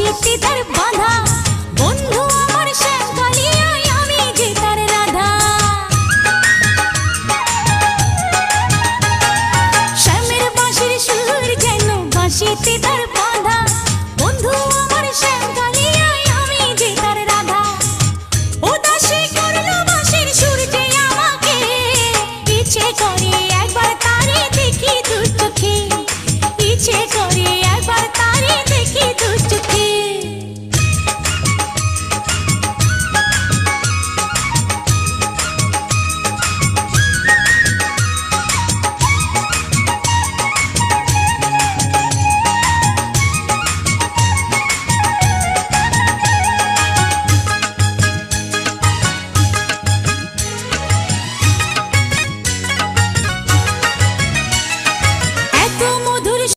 বাঁশিতে তার বাঁধা, বন্ধু আমার শ্যাম কালিয়ায় আমি যে তার রাধা। শ্যামের বাঁশির সুর যেন বাঁশিতে তার